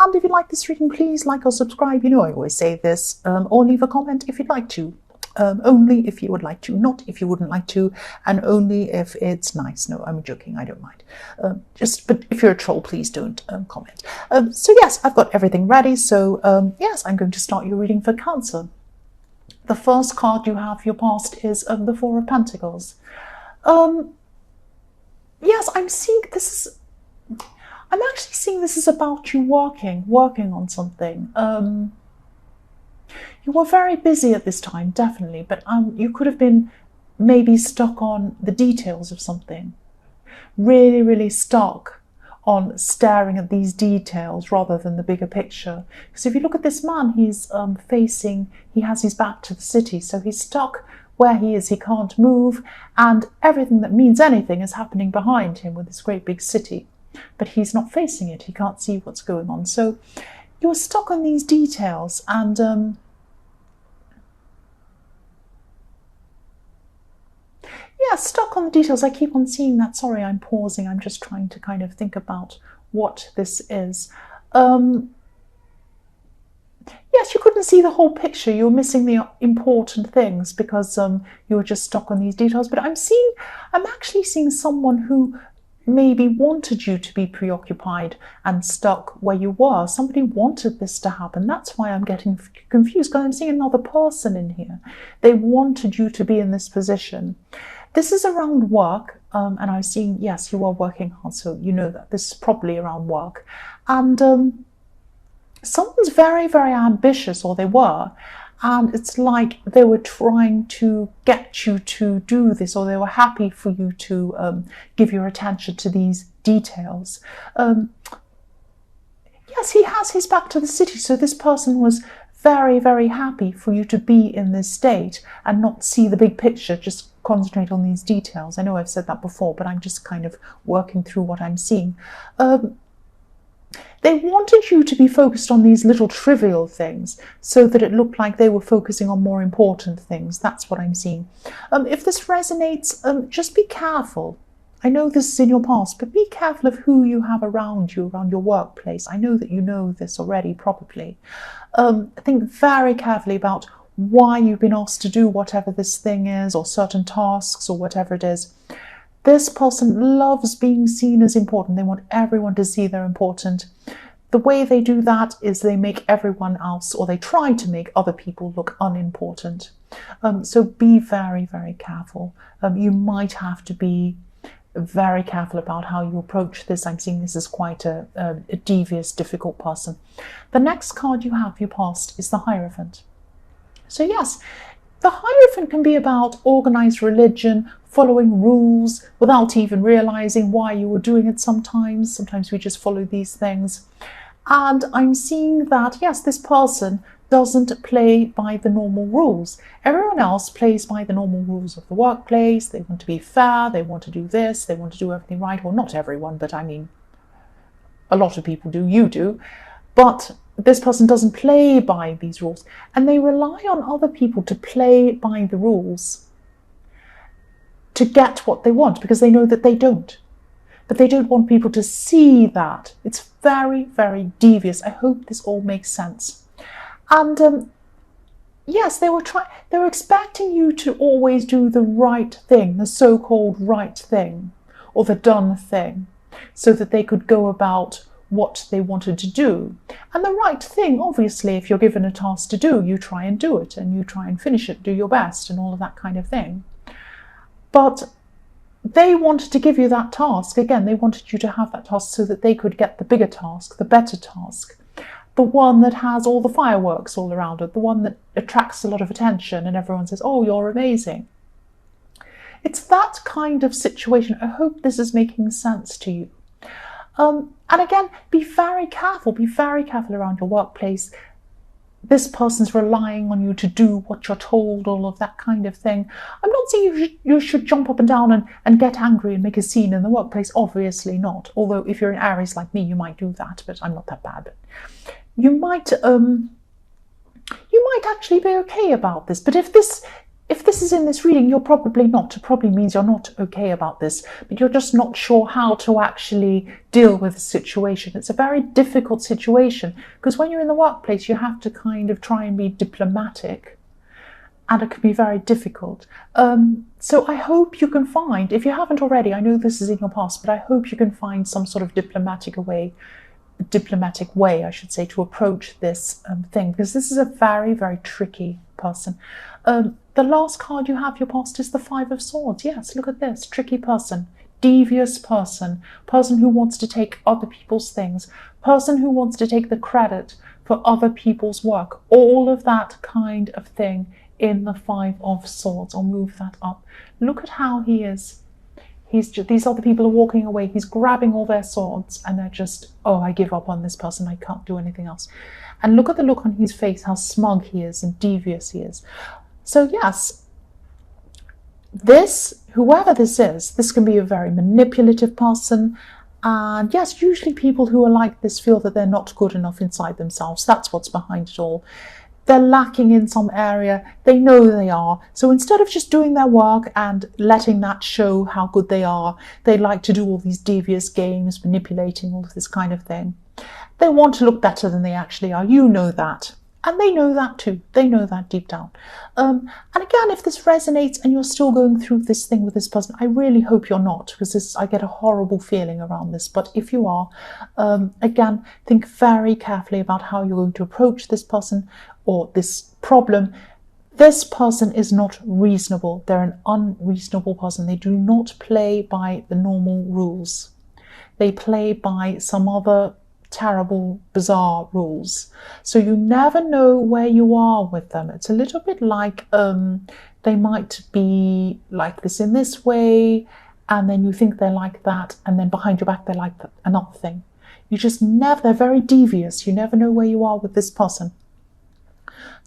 And if you like this reading, please like or subscribe. You know I always say this, or leave a comment if you'd like to. Only if you would like to, not if you wouldn't like to, and only if it's nice. No, I'm joking, I don't mind. But if you're a troll, please don't comment. So yes, I've got everything ready. So yes, I'm going to start your reading for Cancer. The first card you have for your past is the Four of Pentacles. Yes, I'm actually seeing this is about you working on something. You were very busy at this time, definitely, but you could have been maybe stuck on the details of something. Really, really stuck on staring at these details rather than the bigger picture. Because if you look at this man, he's he has his back to the city, so he's stuck where he is, he can't move, and everything that means anything is happening behind him with this great big city. But he's not facing it, he can't see what's going on. So you're stuck on these details, and yeah, stuck on the details. I keep on seeing that. Sorry, I'm pausing. I'm just trying to kind of think about what this is. Yes, you couldn't see the whole picture. You were missing the important things because you were just stuck on these details. But I'm actually seeing someone who maybe wanted you to be preoccupied and stuck where you were. Somebody wanted this to happen. That's why I'm getting confused, because I'm seeing another person in here. They wanted you to be in this position. This is around work, and I'm seeing, yes, you are working hard, so you know that this is probably around work. And someone's very, very ambitious, or they were, and it's like they were trying to get you to do this, or they were happy for you to give your attention to these details. Yes, he has his back to the city, so this person was very, very happy for you to be in this state and not see the big picture, just concentrate on these details. I know I've said that before, but I'm just kind of working through what I'm seeing. They wanted you to be focused on these little trivial things so that it looked like they were focusing on more important things. That's what I'm seeing. If this resonates, just be careful. I know this is in your past, but be careful of who you have around you, around your workplace. I know that you know this already, probably. Think very carefully about why you've been asked to do whatever this thing is, or certain tasks, or whatever it is. This person loves being seen as important. They want everyone to see they're important. The way they do that is they make everyone else, or they try to make other people look unimportant. So be very, very careful. You might have to be very careful about how you approach this. I'm seeing this as quite a devious, difficult person. The next card you have for your past is the Hierophant. So yes, the Hierophant can be about organized religion, following rules without even realizing why you were doing it sometimes. Sometimes we just follow these things. And I'm seeing that, yes, this person doesn't play by the normal rules. Everyone else plays by the normal rules of the workplace. They want to be fair, they want to do this, they want to do everything right. Well, not everyone, but I mean, a lot of people do, you do. But this person doesn't play by these rules, and they rely on other people to play by the rules to get what they want, because they know that they don't. But they don't want people to see that. It's very, very devious. I hope this all makes sense. And yes, they were expecting you to always do the right thing, the so-called right thing, or the done thing, so that they could go about what they wanted to do. And the right thing, obviously, if you're given a task to do, you try and do it, and you try and finish it, do your best, and all of that kind of thing. But they wanted to give you that task. Again, they wanted you to have that task so that they could get the bigger task, the better task, the one that has all the fireworks all around it, the one that attracts a lot of attention and everyone says, oh, you're amazing. It's that kind of situation. I hope this is making sense to you. And again, be very careful around your workplace. This person's relying on you to do what you're told, all of that kind of thing. I'm not saying you should jump up and down and get angry and make a scene in the workplace. Obviously not. Although if you're in Aries like me, you might do that, but I'm not that bad. But you might actually be okay about this. But if if this is in this reading, you're probably not. It probably means you're not okay about this, but you're just not sure how to actually deal with the situation. It's a very difficult situation because when you're in the workplace, you have to kind of try and be diplomatic, and it can be very difficult. So I hope you can find, if you haven't already, I know this is in your past, but I hope you can find some sort of diplomatic way, I should say, to approach this thing, because this is a very, very tricky person. The last card you have, your past, is the Five of Swords. Yes, look at this. Tricky person, devious person, person who wants to take other people's things, person who wants to take the credit for other people's work, all of that kind of thing in the Five of Swords. I'll move that up. Look at how he is. These other people are walking away. He's grabbing all their swords and they're just, oh, I give up on this person. I can't do anything else. And look at the look on his face, how smug he is and devious he is. So yes, whoever this is, this can be a very manipulative person. And yes, usually people who are like this feel that they're not good enough inside themselves. That's what's behind it all. They're lacking in some area. They know they are. So instead of just doing their work and letting that show how good they are, they like to do all these devious games, manipulating, all of this kind of thing. They want to look better than they actually are. You know that. And they know that too. They know that deep down. And again, if this resonates and you're still going through this thing with this person, I really hope you're not, because I get a horrible feeling around this. But if you are, again, think very carefully about how you're going to approach this person or this problem. This person is not reasonable. They're an unreasonable person. They do not play by the normal rules. They play by some other terrible, bizarre rules. So you never know where you are with them. It's a little bit like they might be like this in this way, and then you think they're like that, and then behind your back they're like another thing. You just never, they're very devious. You never know where you are with this person.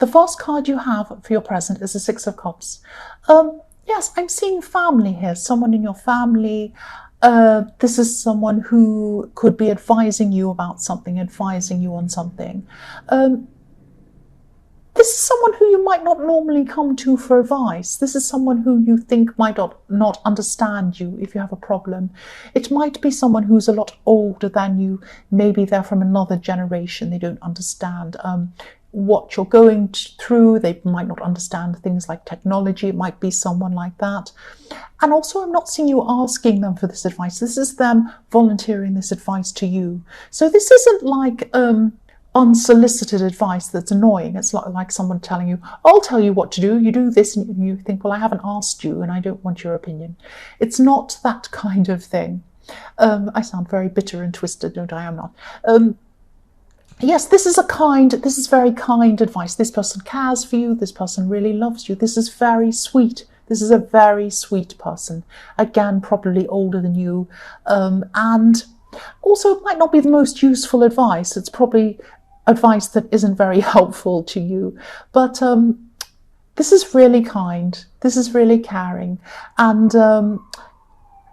The first card you have for your present is the Six of Cups. Yes, I'm seeing family here, someone in your family. This is someone who could be advising you about something, advising you on something. This is someone who you might not normally come to for advice. This is someone who you think might not understand you if you have a problem. It might be someone who's a lot older than you. Maybe they're from another generation. They don't understand what you're going through. They might not understand things like technology. It might be someone like that. And also, I'm not seeing you asking them for this advice. This is them volunteering this advice to you. So this isn't like unsolicited advice that's annoying. It's like someone telling you, I'll tell you what to do. You do this, and you think, well, I haven't asked you and I don't want your opinion. It's not that kind of thing. I sound very bitter and twisted, don't I? I'm not. Yes, this is very kind advice. This person cares for you. This person really loves you. This is very sweet. This is a very sweet person. Again, probably older than you. And also, it might not be the most useful advice. It's probably advice that isn't very helpful to you. But this is really kind. This is really caring. And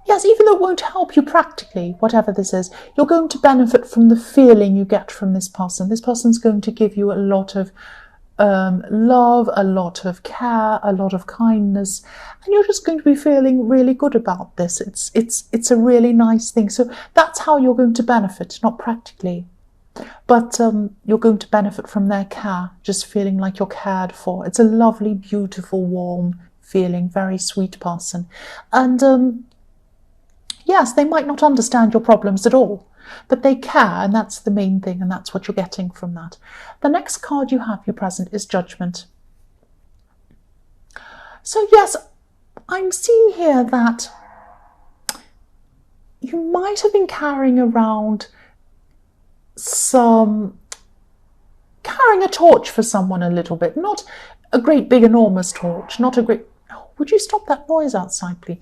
yes, even though it won't help you practically, whatever this is, you're going to benefit from the feeling you get from this person. This person's going to give you a lot of love, a lot of care, a lot of kindness, and you're just going to be feeling really good about this. It's a really nice thing. So that's how you're going to benefit, not practically, but you're going to benefit from their care, just feeling like you're cared for. It's a lovely, beautiful, warm feeling, very sweet person. And yes, they might not understand your problems at all, but they care, and that's the main thing, and that's what you're getting from that. The next card you have, your present, is Judgment. So yes, I'm seeing here that you might have been carrying around carrying a torch for someone a little bit, not a great big enormous torch, not a great, would you stop that noise outside, please?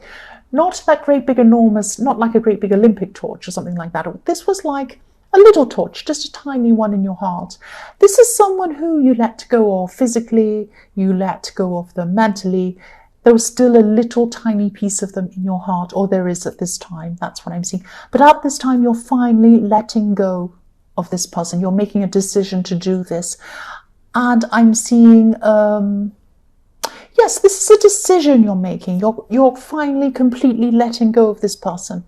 Not that great big enormous, not like a great big Olympic torch or something like that. This was like a little torch, just a tiny one in your heart. This is someone who you let go of physically, you let go of them mentally. There was still a little tiny piece of them in your heart, or there is at this time. That's what I'm seeing. But at this time, you're finally letting go of this person. You're making a decision to do this. And I'm seeing, yes, this is a decision you're making. You're finally completely letting go of this person.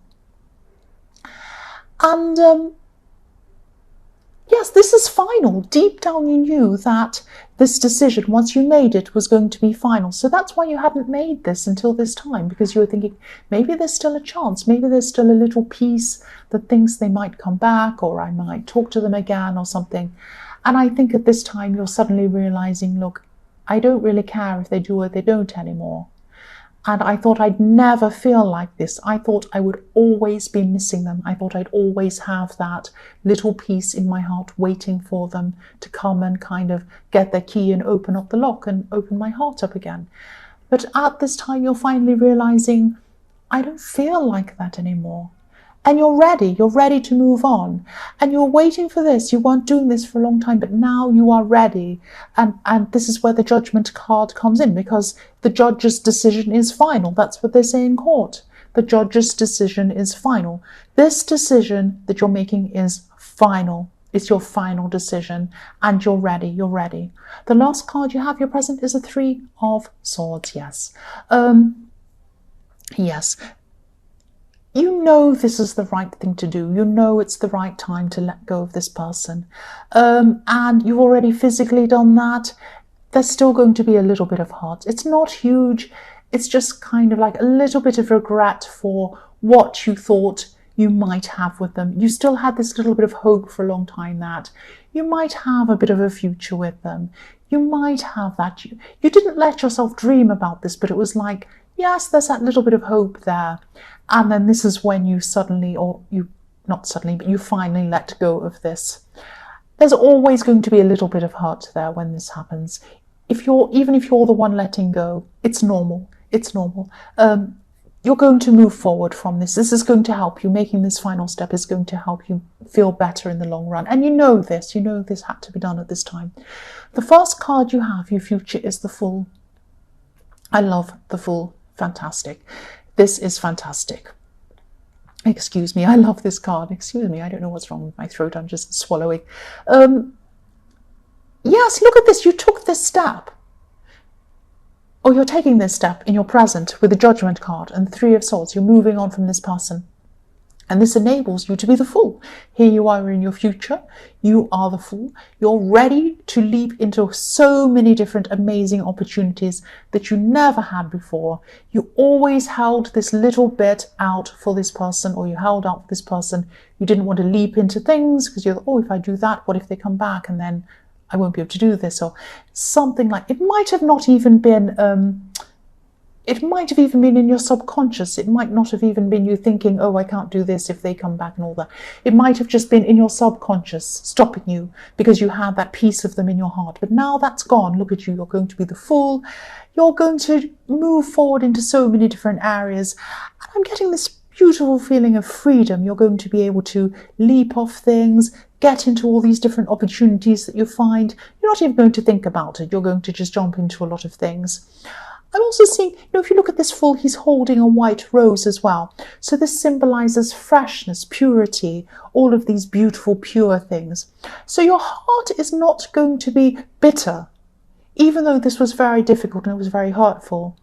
And yes, this is final. Deep down you knew that this decision, once you made it, was going to be final. So that's why you hadn't made this until this time, because you were thinking, maybe there's still a chance. Maybe there's still a little piece that thinks they might come back, or I might talk to them again or something. And I think at this time you're suddenly realizing, look, I don't really care if they do or they don't anymore. And I thought I'd never feel like this. I thought I would always be missing them. I thought I'd always have that little piece in my heart waiting for them to come and kind of get their key and open up the lock and open my heart up again. But at this time, you're finally realizing, I don't feel like that anymore. And you're ready to move on. And you're waiting for this. You weren't doing this for a long time, but now you are ready. And this is where the judgment card comes in, because the judge's decision is final. That's what they say in court. The judge's decision is final. This decision that you're making is final. It's your final decision, and you're ready. The last card you have, your present, is a 3 of Swords, yes. Yes. You know this is the right thing to do. You know it's the right time to let go of this person. And you've already physically done that. There's still going to be a little bit of hurt. It's not huge. It's just kind of like a little bit of regret for what you thought you might have with them. You still had this little bit of hope for a long time that you might have a bit of a future with them. You might have that. You didn't let yourself dream about this, but it was like, yes, there's that little bit of hope there. And then this is when you suddenly, or you, not suddenly, but you finally let go of this. There's always going to be a little bit of hurt there when this happens. Even if you're the one letting go, it's normal. It's normal. You're going to move forward from this. This is going to help you. Making this final step is going to help you feel better in the long run. And you know this had to be done at this time. The first card you have, your future, is the Fool. I love the Fool. Fantastic. This is fantastic. Excuse me, I love this card. Excuse me, I don't know what's wrong with my throat. I'm just swallowing. Yes, look at this. You took this step. Or you're taking this step in your present with the Judgment card and the 3 of Swords. You're moving on from this person. And this enables you to be the Fool. Here you are in your future. You are the Fool. You're ready to leap into so many different amazing opportunities that you never had before. You always held this little bit out for this person, or you held out for this person. You didn't want to leap into things because you thought, oh, if I do that, what if they come back and then I won't be able to do this, or something like, it might have not even been, it might have even been in your subconscious. It might not have even been you thinking, oh, I can't do this if they come back and all that. It might have just been in your subconscious stopping you because you had that piece of them in your heart. But now that's gone. Look at you. You're going to be the Fool. You're going to move forward into so many different areas. And I'm getting this beautiful feeling of freedom. You're going to be able to leap off things, get into all these different opportunities that you find. You're not even going to think about it. You're going to just jump into a lot of things. I'm also seeing, if you look at this Fool, he's holding a white rose as well. So this symbolizes freshness, purity, all of these beautiful, pure things. So your heart is not going to be bitter, even though this was very difficult and it was very hurtful.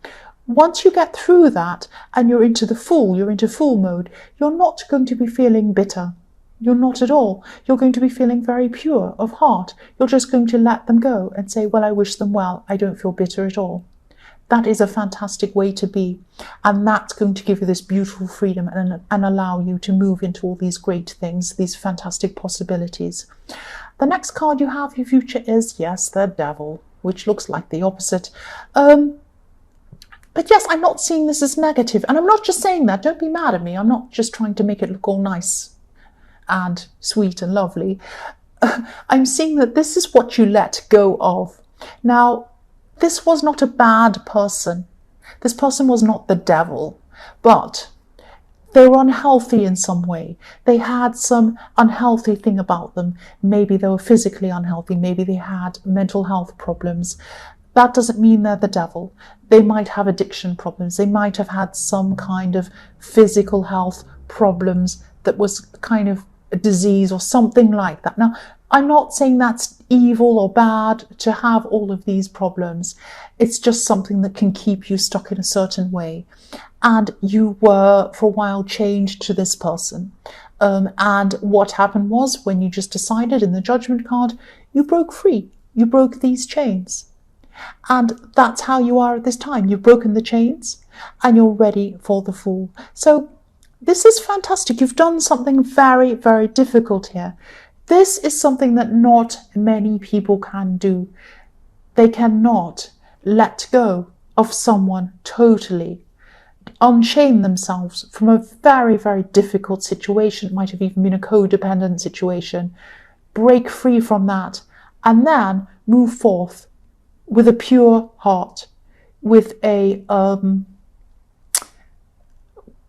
Once you get through that and you're into the Fool, you're into Fool mode, you're not going to be feeling bitter. You're not at all. You're going to be feeling very pure of heart. You're just going to let them go and say, well, I wish them well. I don't feel bitter at all. That is a fantastic way to be. And that's going to give you this beautiful freedom and allow you to move into all these great things, these fantastic possibilities. The next card you have, your future, is, yes, the Devil, which looks like the opposite. But yes, I'm not seeing this as negative. And I'm not just saying that. Don't be mad at me. I'm not just trying to make it look all nice and sweet and lovely. I'm seeing that this is what you let go of. Now, this was not a bad person. This person was not the devil, but they were unhealthy in some way. They had some unhealthy thing about them. Maybe they were physically unhealthy. Maybe they had mental health problems. That doesn't mean they're the devil. They might have addiction problems. They might have had some kind of physical health problems that was kind of a disease or something like that. Now, I'm not saying that's evil or bad to have all of these problems. It's just something that can keep you stuck in a certain way. And you were, for a while, chained to this person. And what happened was, when you just decided in the judgment card, you broke free. You broke these chains. And that's how you are at this time. You've broken the chains and you're ready for the Fool. So this is fantastic. You've done something very, very difficult here. This is something that not many people can do. They cannot let go of someone totally, unchain themselves from a very, very difficult situation. It might have even been a codependent situation. Break free from that and then move forth with a pure heart, with a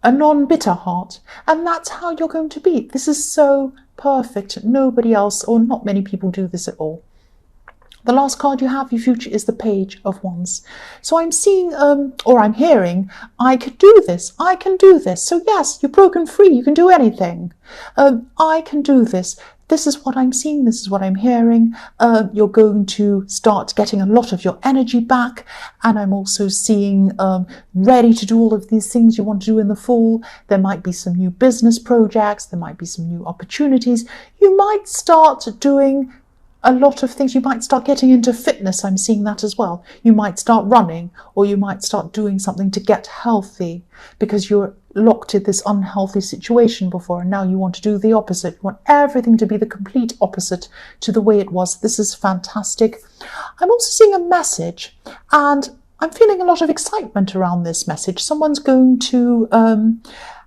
non-bitter heart. And that's how you're going to be. This is so perfect. Nobody else, or not many people, do this at all. The last card you have, your future, is the Page of Wands. So I'm seeing, or I'm hearing, I could do this, I can do this. So yes, you're broken free, you can do anything. I can do this. This is what I'm seeing, this is what I'm hearing. You're going to start getting a lot of your energy back. And I'm also seeing ready to do all of these things you want to do in the Fool. There might be some new business projects, there might be some new opportunities. You might start doing a lot of things. You might start getting into fitness. I'm seeing that as well. You might start running, or you might start doing something to get healthy because you're locked in this unhealthy situation before, and now you want to do the opposite. You want everything to be the complete opposite to the way it was. This is fantastic. I'm also seeing a message, and I'm feeling a lot of excitement around this message. Someone's going to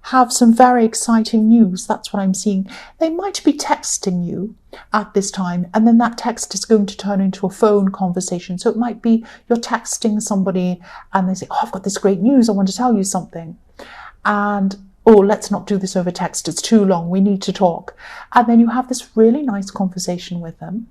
have some very exciting news. That's what I'm seeing. They might be texting you at this time, and then that text is going to turn into a phone conversation. So it might be you're texting somebody and they say, oh, I've got this great news, I want to tell you something. And, oh, let's not do this over text, it's too long, we need to talk. And then you have this really nice conversation with them,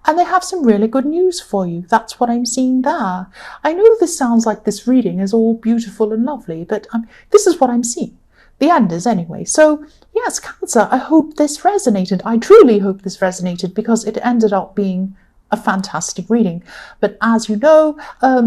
and they have some really good news for you. That's what I'm seeing there. I know this sounds like this reading is all beautiful and lovely, but this is what I'm seeing. The end is anyway. So yes, Cancer, I hope this resonated. I truly hope this resonated, because it ended up being a fantastic reading. But as you know,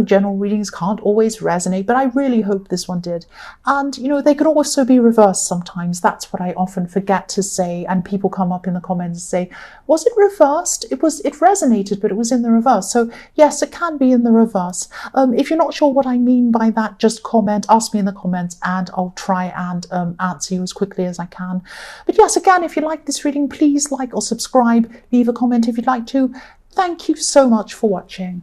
general readings can't always resonate, but I really hope this one did. And you know, they could also be reversed sometimes. That's what I often forget to say, and people come up in the comments and say, was it reversed? It resonated, but it was in the reverse. So yes, it can be in the reverse. If you're not sure what I mean by that, just comment, ask me in the comments, and I'll try and answer you as quickly as I can. But yes, again, if you like this reading, please like or subscribe, leave a comment if you'd like to. Thank you so much for watching.